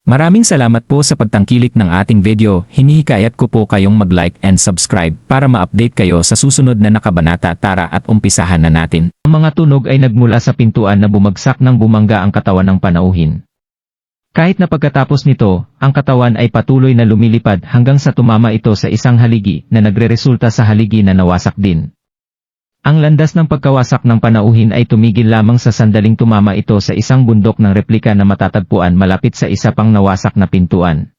Maraming salamat po sa pagtangkilik ng ating video. Hinihikayat ko po kayong mag-like and subscribe para ma-update kayo sa susunod na nakabanata. Tara at umpisahan na natin. Ang mga tunog ay nagmula sa pintuan na bumagsak nang bumangga ang katawan ng panauhin. Kahit na pagkatapos nito, ang katawan ay patuloy na lumilipad hanggang sa tumama ito sa isang haligi na nagreresulta sa haligi na nawasak din. Ang landas ng pagkawasak ng panauhin ay tumigil lamang sa sandaling tumama ito sa isang bundok ng replika na matatagpuan malapit sa isa pang nawasak na pintuan.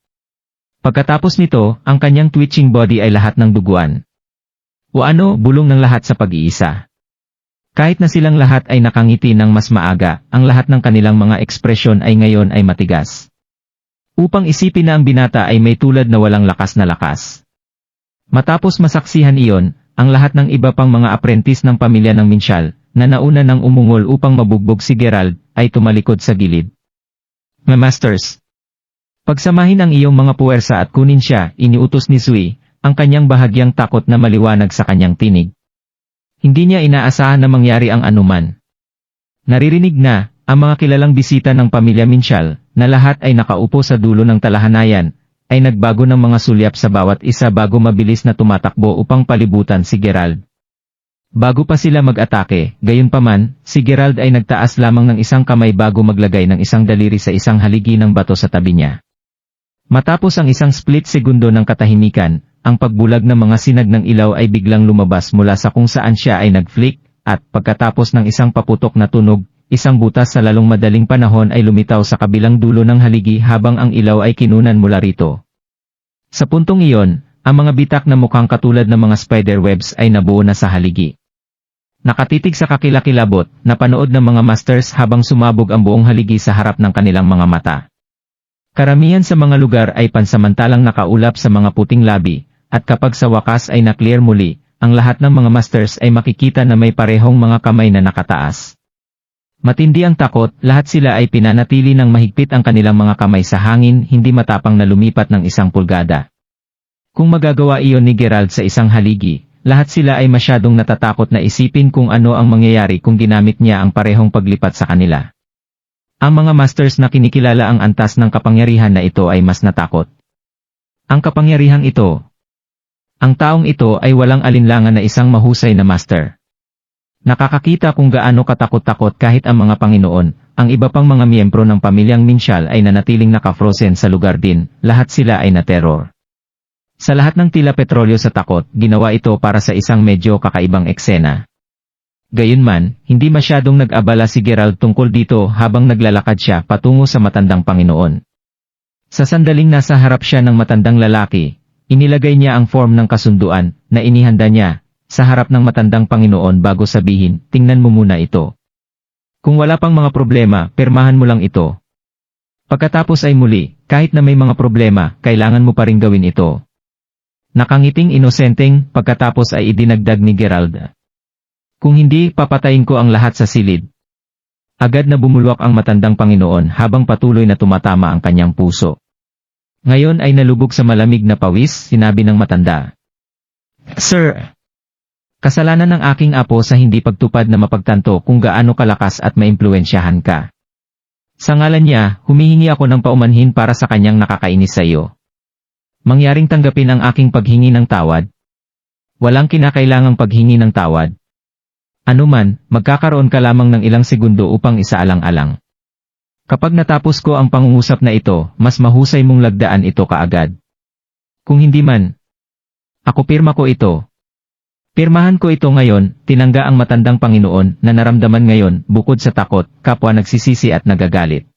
Pagkatapos nito, ang kanyang twitching body ay lahat ng duguan. Bulong ng lahat sa pag-iisa. Kahit na silang lahat ay nakangiti ng mas maaga, ang lahat ng kanilang mga ekspresyon ay ngayon ay matigas. Upang isipin na ang binata ay may tulad na walang lakas na lakas. Matapos masaksihan iyon, ang lahat ng iba pang mga apprentice ng pamilya ng Minshall, na nauna nang umungol upang mabugbog si Gerald, ay tumalikod sa gilid. Masters, pagsamahin ang iyong mga puwersa at kunin siya, iniutos ni Sui, ang kanyang bahagyang takot na maliwanag sa kanyang tinig. Hindi niya inaasahan na mangyari ang anuman. Naririnig na, ang mga kilalang bisita ng pamilya Minshall, na lahat ay nakaupo sa dulo ng talahanayan, ay nagbago ng mga sulyap sa bawat isa bago mabilis na tumatakbo upang palibutan si Gerald. Bago pa sila mag-atake, gayunpaman, si Gerald ay nagtaas lamang ng isang kamay bago maglagay ng isang daliri sa isang haligi ng bato sa tabi niya. Matapos ang isang split segundo ng katahimikan, ang pagbulag ng mga sinag ng ilaw ay biglang lumabas mula sa kung saan siya ay nag-flick, at pagkatapos ng isang paputok na tunog, isang butas sa lalong madaling panahon ay lumitaw sa kabilang dulo ng haligi habang ang ilaw ay kinunan mula rito. Sa puntong iyon, ang mga bitak na mukhang katulad ng mga spider webs ay nabuo na sa haligi. Nakatitig sa kakilakilabot, napanood ng mga masters habang sumabog ang buong haligi sa harap ng kanilang mga mata. Karamihan sa mga lugar ay pansamantalang nakaulap sa mga puting labi, at kapag sa wakas ay naklear muli, ang lahat ng mga masters ay makikita na may parehong mga kamay na nakataas. Matindi ang takot, lahat sila ay pinanatili ng mahigpit ang kanilang mga kamay sa hangin, hindi matapang na lumipat ng 1 pulgada. Kung magagawa iyon ni Gerald sa isang haligi, lahat sila ay masyadong natatakot na isipin kung ano ang mangyayari kung ginamit niya ang parehong paglipat sa kanila. Ang mga masters na kinikilala ang antas ng kapangyarihan na ito ay mas natakot. Ang kapangyarihang ito. Ang taong ito ay walang alinlangan na isang mahusay na master. Nakakakita kung gaano katakot-takot kahit ang mga Panginoon, ang iba pang mga miyembro ng pamilyang Minshall ay nanatiling nakafrozen sa lugar din, lahat sila ay na-terror. Sa lahat ng tila petrolyo sa takot, ginawa ito para sa isang medyo kakaibang eksena. Gayunman, hindi masyadong nag-abala si Gerald tungkol dito habang naglalakad siya patungo sa matandang Panginoon. Sa sandaling nasa harap siya ng matandang lalaki, inilagay niya ang form ng kasunduan na inihanda niya sa harap ng matandang Panginoon bago sabihin, tingnan mo muna ito. Kung wala pang mga problema, pirmahan mo lang ito. Pagkatapos ay muli, kahit na may mga problema, kailangan mo pa rin gawin ito. Nakangiting inosenteng, pagkatapos ay idinagdag ni Gerald. Kung hindi, papatayin ko ang lahat sa silid. Agad na bumulwak ang matandang Panginoon habang patuloy na tumatama ang kanyang puso. Ngayon ay nalubog sa malamig na pawis, sinabi ng matanda. Sir, kasalanan ng aking apo sa hindi pagtupad na mapagtanto kung gaano kalakas at maimpluwensyahan ka. Sa ngalan niya, humihingi ako ng paumanhin para sa kanyang nakakainis sa iyo. Mangyaring tanggapin ang aking paghingi ng tawad. Walang kinakailangang paghingi ng tawad. Anuman, magkakaroon ka lamang ng ilang segundo upang isaalang-alang. Kapag natapos ko ang pangungusap na ito, mas mahusay mong lagdaan ito kaagad. Kung hindi man, ako pirma ko ito. Pirmahan ko ito ngayon, tinangga ang matandang Panginoon na naramdaman ngayon, bukod sa takot, kapwa nagsisisi at nagagalit.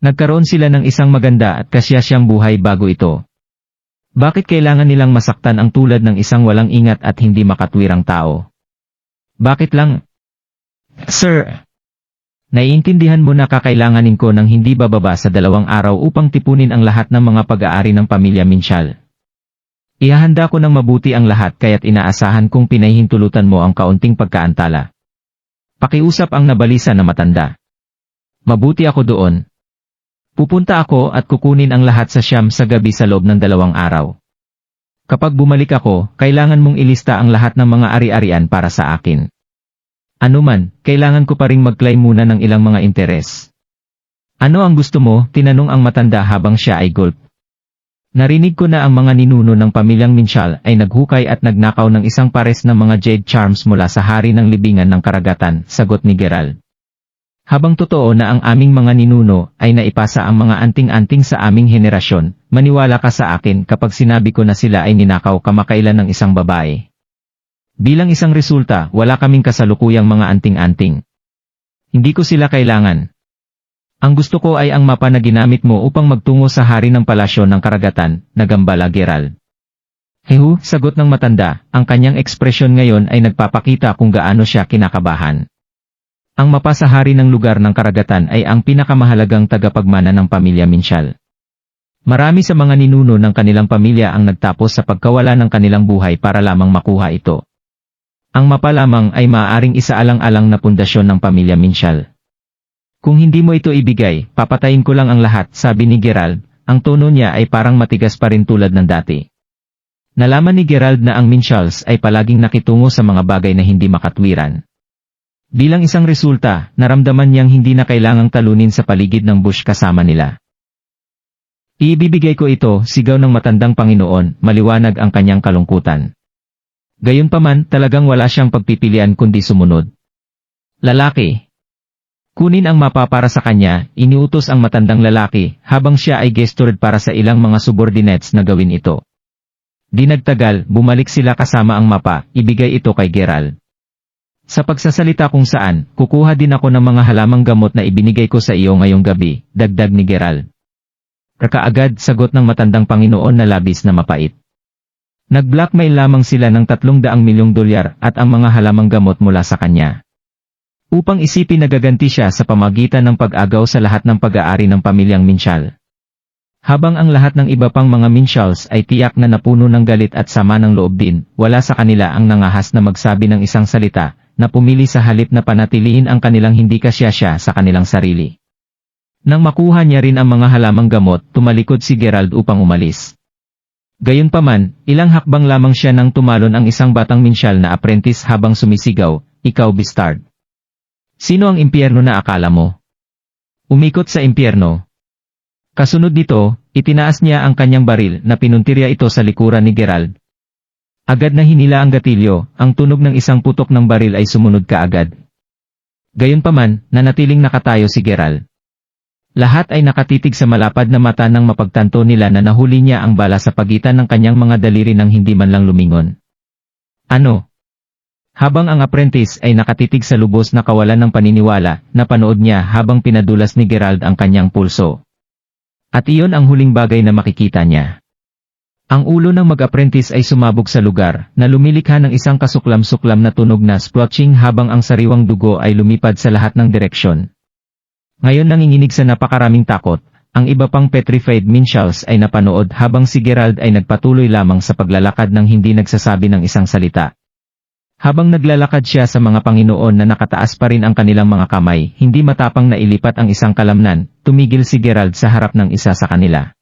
Nagkaroon sila ng isang maganda at kasyasyang buhay bago ito. Bakit kailangan nilang masaktan ang tulad ng isang walang ingat at hindi makatwirang tao? Bakit lang? Sir, naiintindihan mo na kakailanganin ko ng hindi bababa sa 2 araw upang tipunin ang lahat ng mga pag-aari ng pamilya Minshall. Ihahanda ko ng mabuti ang lahat kaya't inaasahan kong pinahihintulutan mo ang kaunting pagkaantala. Pakiusap ang nabalisa na matanda. Mabuti ako doon. Pupunta ako at kukunin ang lahat sa Siyam sa gabi sa loob ng 2 araw. Kapag bumalik ako, kailangan mong ilista ang lahat ng mga ari-arian para sa akin. Anuman, kailangan ko pa ring mag-claim muna ng ilang mga interes. Ano ang gusto mo? Tinanong ang matanda habang siya ay gulp. Narinig ko na ang mga ninuno ng pamilyang Minshall ay naghukay at nagnakaw ng isang pares ng mga jade charms mula sa hari ng libingan ng karagatan, sagot ni Gerald. Habang totoo na ang aming mga ninuno ay naipasa ang mga anting-anting sa aming henerasyon, maniwala ka sa akin kapag sinabi ko na sila ay ninakaw kamakailan ng isang babae. Bilang isang resulta, wala kaming kasalukuyang mga anting-anting. Hindi ko sila kailangan. Ang gusto ko ay ang mapa na ginamit mo upang magtungo sa hari ng palasyo ng karagatan, nagambala Gerald. Hehu, sagot ng matanda, ang kanyang ekspresyon ngayon ay nagpapakita kung gaano siya kinakabahan. Ang mapa sa hari ng lugar ng karagatan ay ang pinakamahalagang tagapagmana ng pamilya Minshall. Marami sa mga ninuno ng kanilang pamilya ang nagtapos sa pagkawala ng kanilang buhay para lamang makuha ito. Ang mapa lamang ay maaaring isaalang-alang na pundasyon ng pamilya Minshall. Kung hindi mo ito ibigay, papatayin ko lang ang lahat, sabi ni Gerald, ang tono niya ay parang matigas pa rin tulad ng dati. Nalaman ni Gerald na ang Minshalls ay palaging nakitungo sa mga bagay na hindi makatwiran. Bilang isang resulta, naramdaman niyang hindi na kailangang talunin sa paligid ng bush kasama nila. Ibibigay ko ito, sigaw ng matandang Panginoon, maliwanag ang kanyang kalungkutan. Gayunpaman, talagang wala siyang pagpipilian kundi sumunod. Lalaki. Kunin ang mapa para sa kanya, iniutos ang matandang lalaki, habang siya ay gestured para sa ilang mga subordinates na gawin ito. Di nagtagal, bumalik sila kasama ang mapa, ibigay ito kay Gerald. Sa pagsasalita kung saan, kukuha din ako ng mga halamang gamot na ibinigay ko sa iyo ngayong gabi, dagdag ni Gerald. Kaagad, sagot ng matandang Panginoon na labis na mapait. Nag-blackmail lamang sila ng $300 milyong at ang mga halamang gamot mula sa kanya. Upang isipin na gaganti siya sa pamagitan ng pag-agaw sa lahat ng pag-aari ng pamilyang Minshall. Habang ang lahat ng iba pang mga Minshalls ay tiyak na napuno ng galit at sama ng loob din, wala sa kanila ang nangahas na magsabi ng isang salita, na pumili sa halip na panatiliin ang kanilang hindi kasyasya sa kanilang sarili. Nang makuha niya rin ang mga halamang gamot, tumalikod si Gerald upang umalis. Gayunpaman, ilang hakbang lamang siya nang tumalon ang isang batang Minshall na apprentice habang sumisigaw, "Ikaw Bastard! Sino ang impyerno na akala mo? Umikot sa impyerno." Kasunod nito, itinaas niya ang kanyang baril na pinuntirya ito sa likuran ni Gerald. Agad na hinila ang gatilyo, ang tunog ng isang putok ng baril ay sumunod kaagad. Gayunpaman, nanatiling nakatayo si Gerald. Lahat ay nakatitig sa malapad na mata nang mapagtanto nila na nahuli niya ang bala sa pagitan ng kanyang mga daliri nang hindi man lang lumingon. Ano? Habang ang apprentice ay nakatitig sa lubos na kawalan ng paniniwala, napanood niya habang pinadulas ni Gerald ang kanyang pulso. At iyon ang huling bagay na makikita niya. Ang ulo ng mag-apprentice ay sumabog sa lugar, na lumilikha ng isang kasuklam-suklam na tunog na splotching habang ang sariwang dugo ay lumipad sa lahat ng direksyon. Ngayon nanginginig sa napakaraming takot, ang iba pang petrified Minshalls ay napanood habang si Gerald ay nagpatuloy lamang sa paglalakad ng hindi nagsasabi ng isang salita. Habang naglalakad siya sa mga Panginoon na nakataas pa rin ang kanilang mga kamay, hindi matapang na ilipat ang isang kalamnan, tumigil si Gerald sa harap ng isa sa kanila.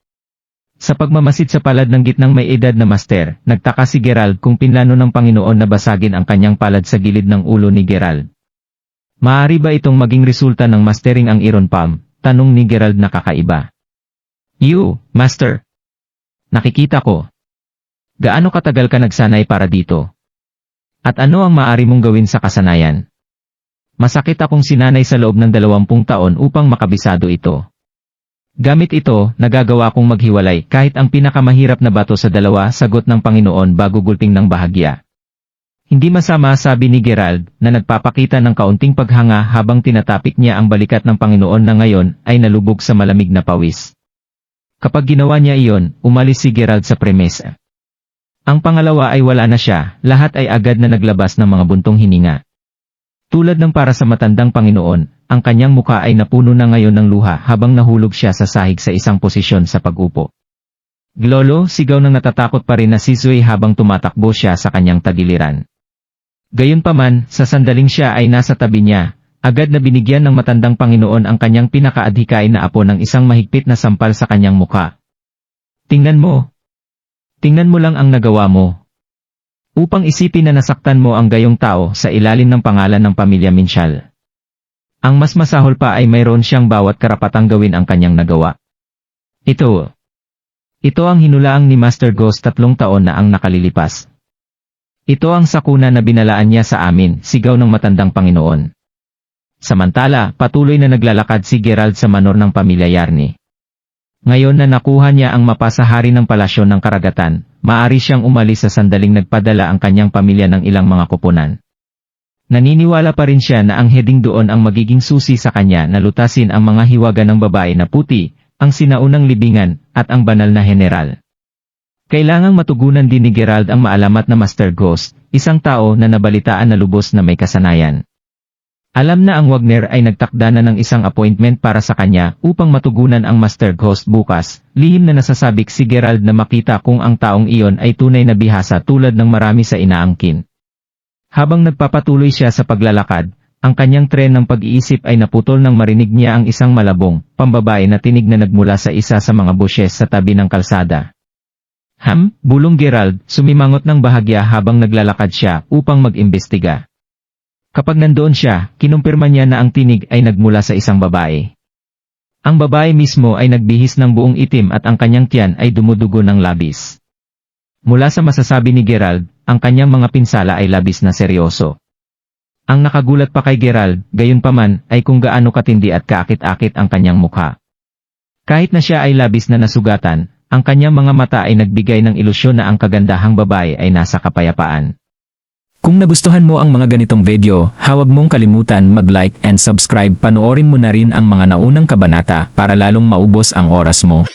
Sa pagmamasid sa palad ng gitnang may edad na master, nagtaka si Gerald kung pinlano ng Panginoon na basagin ang kanyang palad sa gilid ng ulo ni Gerald. Maaari ba itong maging resulta ng mastering ang Iron Palm? Tanong ni Gerald na kakaiba. You, Master. Nakikita ko. Gaano katagal ka nagsanay para dito? At ano ang maaari mong gawin sa kasanayan? Masakit akong sinanay sa loob ng 20 taon upang makabisado ito. Gamit ito, nagagawa kong maghiwalay kahit ang pinakamahirap na bato sa dalawa, sagot ng Panginoon bago gulping ng bahagya. Hindi masama, sabi ni Gerald, na nagpapakita ng kaunting paghanga habang tinatapik niya ang balikat ng Panginoon na ngayon ay nalubog sa malamig na pawis. Kapag ginawa niya iyon, umalis si Gerald sa premesa. Ang pangalawa ay wala na siya, lahat ay agad na naglabas ng mga buntong hininga. Tulad ng para sa matandang Panginoon, ang kanyang mukha ay napuno na ngayon ng luha habang nahulog siya sa sahig sa isang posisyon sa pag-upo. Glolo, sigaw ng natatakot pa rin na si Zoe habang tumatakbo siya sa kanyang tagiliran. Gayunpaman, sa sandaling siya ay nasa tabi niya, agad na binigyan ng matandang Panginoon ang kanyang pinakaadhikain na apo ng isang mahigpit na sampal sa kanyang mukha. Tingnan mo. Tingnan mo lang ang nagawa mo. Upang isipin na nasaktan mo ang gayong tao sa ilalim ng pangalan ng pamilya Minshall. Ang mas masahol pa ay mayroon siyang bawat karapatang gawin ang kanyang nagawa. Ito ang hinulaang ni Master Ghost 3 taon na ang nakalilipas. Ito ang sakuna na binalaan niya sa amin, sigaw ng matandang Panginoon. Samantala, patuloy na naglalakad si Gerald sa manor ng pamilya Yarny. Ngayon na nakuha niya ang mapasahari ng palasyo ng karagatan, maaari siyang umalis sa sandaling nagpadala ang kanyang pamilya ng ilang mga kupunan. Naniniwala pa rin siya na ang heading doon ang magiging susi sa kanya na lutasin ang mga hiwaga ng babae na puti, ang sinaunang libingan, at ang banal na general. Kailangang matugunan din ni Gerald ang maalamat na Master Ghost, isang tao na nabalitaan na lubos na may kasanayan. Alam na ang Wagner ay nagtakda na ng isang appointment para sa kanya upang matugunan ang Master Ghost bukas, lihim na nasasabik si Gerald na makita kung ang taong iyon ay tunay na bihasa tulad ng marami sa inaangkin. Habang nagpapatuloy siya sa paglalakad, ang kanyang tren ng pag-iisip ay naputol nang marinig niya ang isang malabong, pambabae na tinig na nagmula sa isa sa mga bushes sa tabi ng kalsada. Bulong Gerald, sumimangot ng bahagya habang naglalakad siya upang mag-imbestiga. Kapag nandoon siya, kinumpirma niya na ang tinig ay nagmula sa isang babae. Ang babae mismo ay nagbihis ng buong itim at ang kanyang tiyan ay dumudugo ng labis. Mula sa masasabi ni Gerald, ang kanyang mga pinsala ay labis na seryoso. Ang nakagulat pa kay Gerald, gayunpaman, ay kung gaano katindi at kaakit-akit ang kanyang mukha. Kahit na siya ay labis na nasugatan, ang kanyang mga mata ay nagbigay ng ilusyon na ang kagandahang babae ay nasa kapayapaan. Kung nagustuhan mo ang mga ganitong video, huwag mong kalimutan mag-like and subscribe. Panoorin mo na rin ang mga naunang kabanata para lalong maubos ang oras mo.